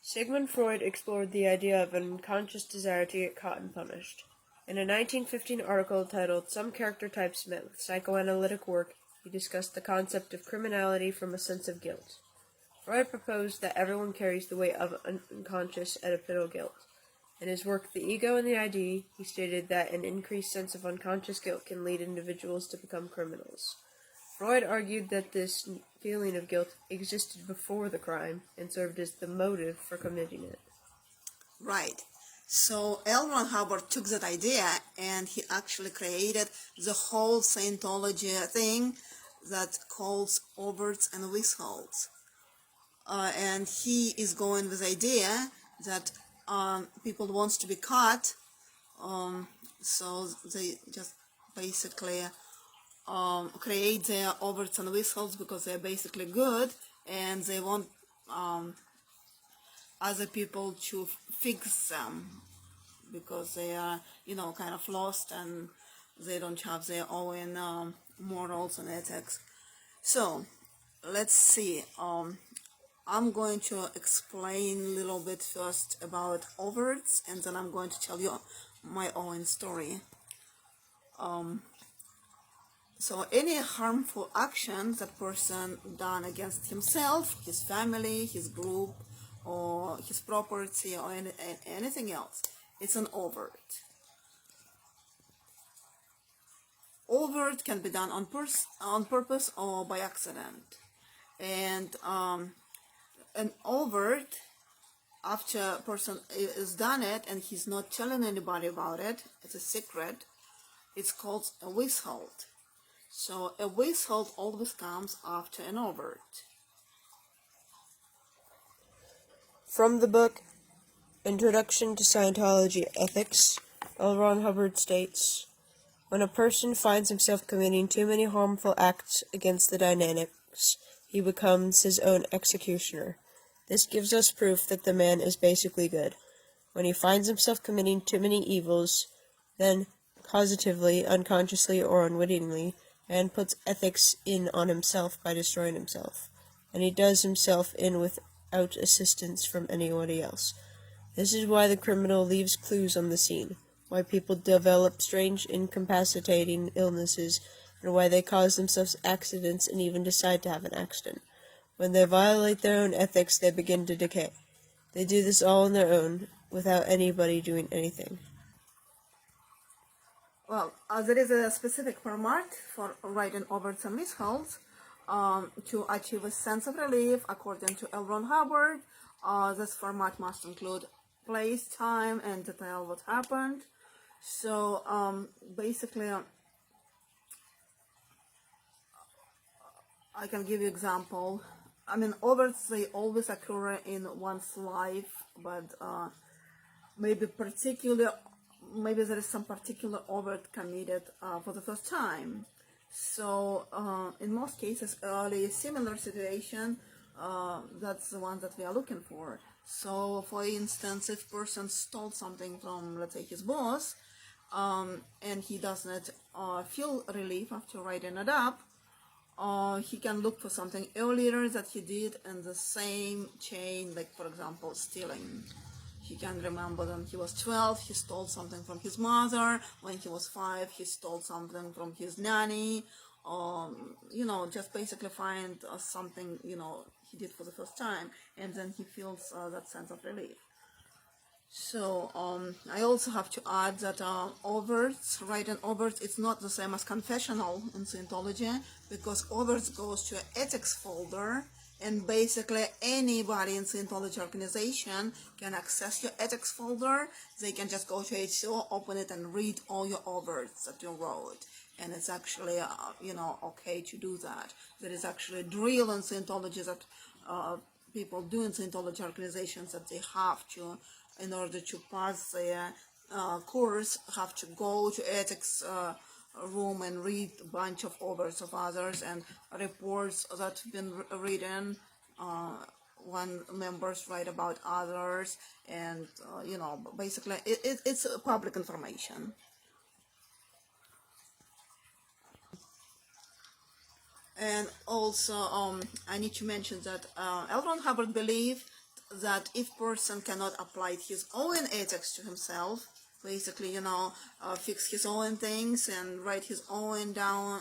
Sigmund Freud explored the idea of an unconscious desire to get caught and punished. In a 1915 article titled "Some Character Types Met with Psychoanalytic Work," he discussed the concept of criminality from a sense of guilt. Freud proposed that everyone carries the weight of unconscious edipital guilt. In his work The Ego and the ID, he stated that an increased sense of unconscious guilt can lead individuals to become criminals. Freud argued that this feeling of guilt existed before the crime and served as the motive for committing it. Right. So L Ron Hubbard took that idea and he actually created the whole Scientology thing that calls overts and withholds. And he is going with the idea that people wants to be caught, so they just basically create their overts and withholds because they're basically good, and they want other people to fix them because they are, kind of lost and they don't have their own morals and ethics. So let's see. I'm going to explain a little bit first about overts, and then I'm going to tell you my own story. So any harmful action that person done against himself, his family, his group, or his property, or anything else, it's an overt. Overt can be done on purpose or by accident. And an overt, after a person is done it and he's not telling anybody about it, it's a secret, it's called a withhold. So a withhold always comes after an overt. From the book Introduction to Scientology Ethics, L Ron Hubbard states, "When a person finds himself committing too many harmful acts against the dynamics, he becomes his own executioner. This gives us proof that the man is basically good. When he finds himself committing too many evils, then, causatively, unconsciously, or unwittingly, man puts ethics in on himself by destroying himself, and he does himself in without assistance from anybody else. This is why the criminal leaves clues on the scene, why people develop strange incapacitating illnesses, and why they cause themselves accidents and even decide to have an accident. When they violate their own ethics, they begin to decay. They do this all on their own, without anybody doing anything." Well, there is a specific format for writing overts and withholds to achieve a sense of relief. According to L Ron Hubbard, this format must include place, time, and detail what happened. So basically, I can give you example. I mean, overts, they always occur in one's life, but maybe there is some particular overt committed for the first time. So in most cases, early similar situation, that's the one that we are looking for. So for instance, if person stole something from, let's say, his boss, and he does not feel relief after writing it up, he can look for something earlier that he did in the same chain, like for example stealing. He can remember when he was 12, he stole something from his mother. When he was 5, he stole something from his nanny. Just basically find something, he did for the first time, and then he feels that sense of relief. So I also have to add that overts, writing overts, it's not the same as confessional in Scientology, because overts goes to an ethics folder, and basically anybody in Scientology organization can access your ethics folder. They can just go to HCO, open it, and read all your overts that you wrote. And it's actually, okay to do that. There is actually a drill in Scientology that people do in Scientology organizations that they have to, in order to pass their course, have to go to ethics room and read a bunch of overts of others and reports that have been written when members write about others, and basically it's public information. And also I need to mention that L Ron Hubbard believed that if person cannot apply his own ethics to himself, basically, fix his own things and write down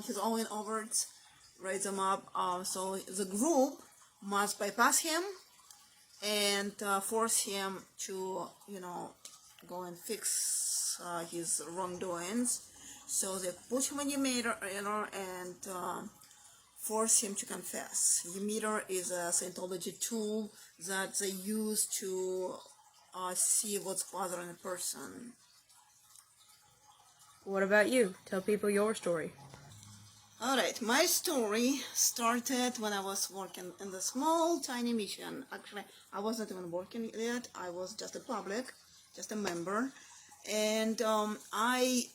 his own overts, write them up. So the group must bypass him and force him to, go and fix his wrongdoings. So they put him in a meter, and force him to confess. Meter is a Scientology tool that they use to see what's bothering a person. What about you? Tell people your story. Alright, my story started when I was working in the small tiny mission. Actually, I wasn't even working yet. I was just a public, just a member. And I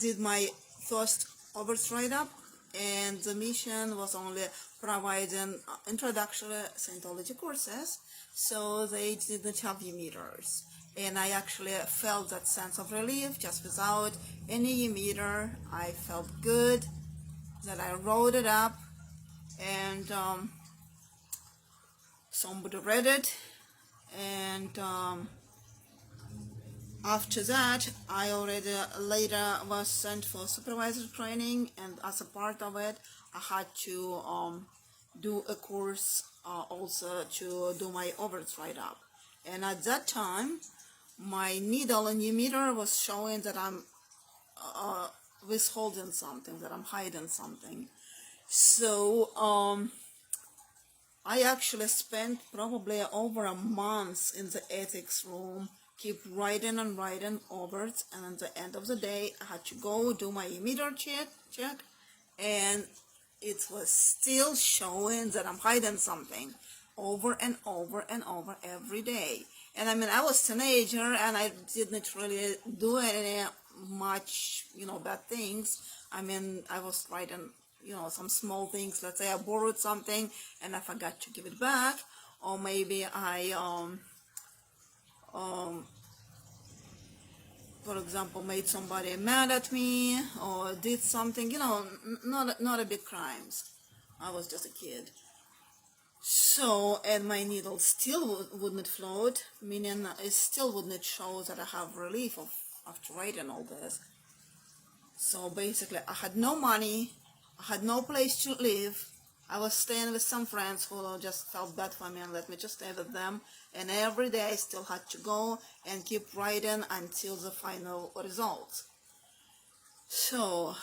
did my first overts write-up, and the mission was only providing introductory Scientology courses, so they didn't have meters. And I actually felt that sense of relief just without any meter. I felt good that I wrote it up, and somebody read it, and after that, I already later was sent for supervisor training, and as a part of it, I had to do a course also to do my overts write-up. And at that time, my needle and meter was showing that I'm withholding something, that I'm hiding something. So I actually spent probably over a month in the ethics room, keep writing and writing overts, and at the end of the day, I had to go do my meter check, and it was still showing that I'm hiding something over and over and over every day. And I mean, I was a teenager, and I didn't really do any much, bad things. I mean, I was writing, some small things. Let's say I borrowed something and I forgot to give it back, or maybe I, for example, made somebody mad at me, or did something, not a big crimes. I was just a kid. So, and my needle still wouldn't float, meaning it still wouldn't show that I have relief after writing all this. So basically, I had no money, I had no place to live. I was staying with some friends who just felt bad for me and let me just stay with them. And every day I still had to go and keep writing until the final results. So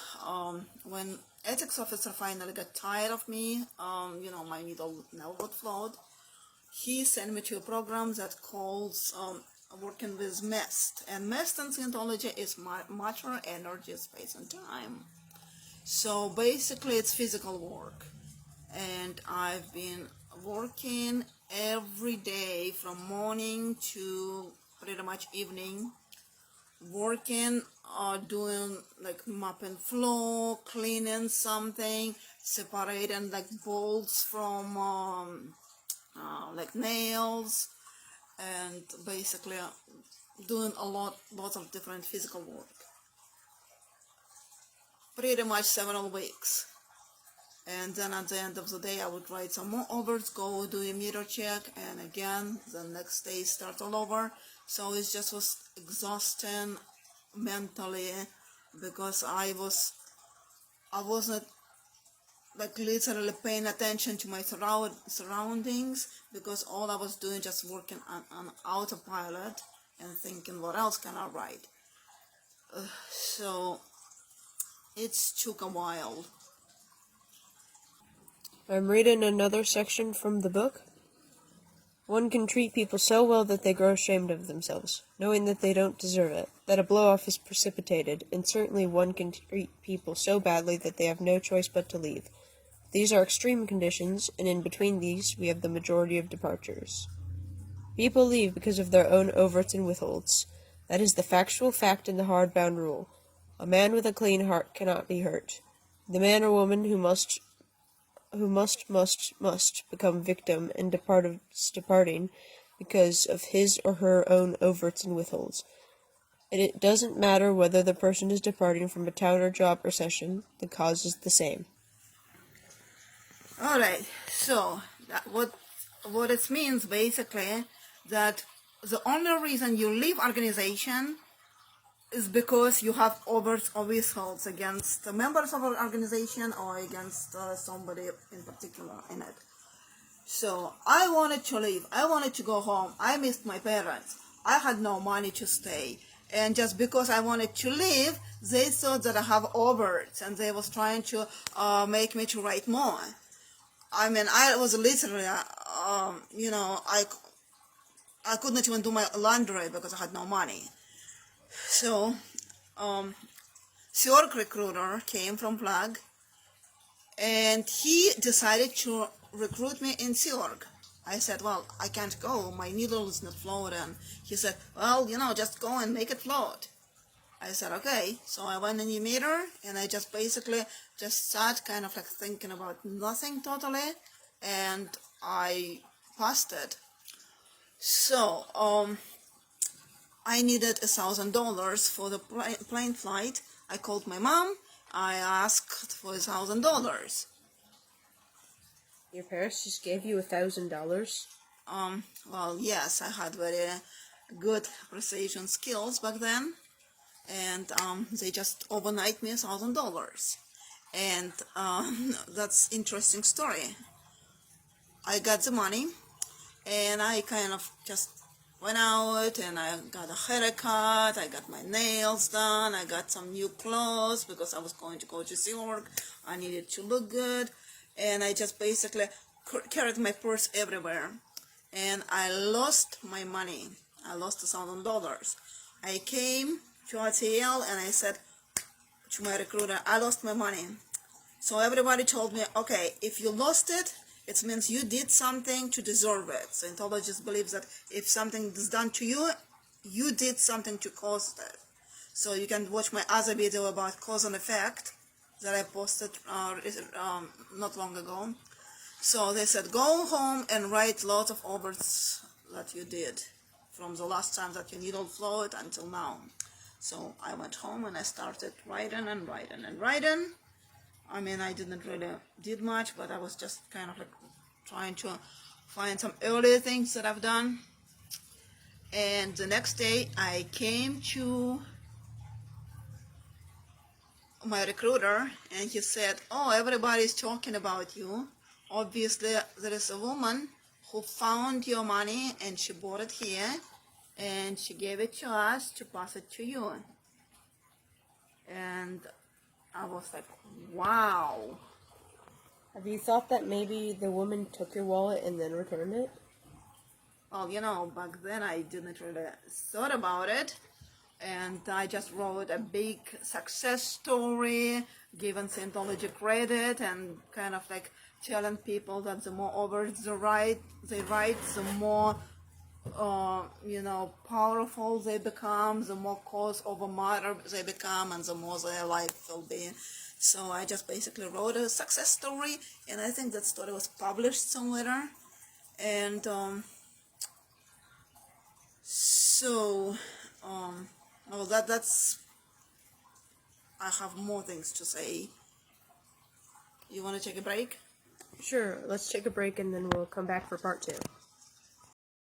when ethics officer finally got tired of me, my needle never would float, he sent me to a program that calls working with MEST. And MEST in Scientology is matter, energy, space, and time. So basically it's physical work. And I've been working every day from morning to pretty much evening, working doing like mopping floor, cleaning something, separating like bolts from like nails, and basically doing lots of different physical work. Pretty much several weeks. And then at the end of the day, I would write some more overs, go do a meter check, and again, the next day start all over. So it just was exhausting mentally, because I wasn't like literally paying attention to my surroundings, because all I was doing just working on autopilot and thinking, what else can I write? So it took a while. I'm reading another section from the book. One can treat people so well that they grow ashamed of themselves, knowing that they don't deserve it, that a blow-off is precipitated, and certainly one can treat people so badly that they have no choice but to leave. These are extreme conditions, and in between these we have the majority of departures. People leave because of their own overts and withholds. That is the factual fact and the hard-bound rule. A man with a clean heart cannot be hurt. The man or woman who must become victim and departing because of his or her own overts and withholds. And it doesn't matter whether the person is departing from a town or job or session, the cause is the same. Alright, so What it means basically that the only reason you leave organization is because you have overts or withholds against the members of an organization or against somebody in particular in it. So I wanted to leave. I wanted to go home. I missed my parents. I had no money to stay. And just because I wanted to leave, they thought that I have overts and they was trying to make me to write more. I mean, I was literally, I could not even do my laundry because I had no money. So, York recruiter came from Prague, and he decided to recruit me in York. I said, well, I can't go. My needle is not floating. He said, well, just go and make it float. I said, okay. So I went in the meter, and I just basically just sat kind of like thinking about nothing totally, and I passed it. So, I needed $1,000 for the plane flight. I called my mom. I asked for $1,000. Your parents just gave you $1,000? Well, yes, I had very good precision skills back then, and they just overnight me $1,000. And that's interesting story. I got the money, and I kind of just went out and I got a haircut, I got my nails done, I got some new clothes because I was going to go to York. I needed to look good, and I just basically carried my purse everywhere, and I lost my money. I lost $1,000. I came to RTL and I said to my recruiter, I lost my money. So everybody told me, okay, if you lost it, it means you did something to deserve it. Scientologist believes that if something is done to you, you did something to cause it. So you can watch my other video about cause and effect that I posted not long ago. So they said, go home and write lots of overts that you did from the last time that your needle flowed until now. So I went home and I started writing and writing and writing. I mean, I didn't really did much, but I was just kind of like trying to find some earlier things that I've done. And the next day I came to my recruiter and he said, oh, everybody's talking about you. Obviously there is a woman who found your money and she brought it here and she gave it to us to pass it to you. And I was like, wow. Have you thought that maybe the woman took your wallet and then returned it? Well, back then I didn't really thought about it. And I just wrote a big success story, giving Scientology credit, and kind of like telling people that the more overts they write, the more powerful they become, the more cause over matter they become, and the more their life will be. So I just basically wrote a success story, and I think that story was published somewhere. And well, that's. I have more things to say. You want to take a break? Sure, let's take a break and then we'll come back for part 2.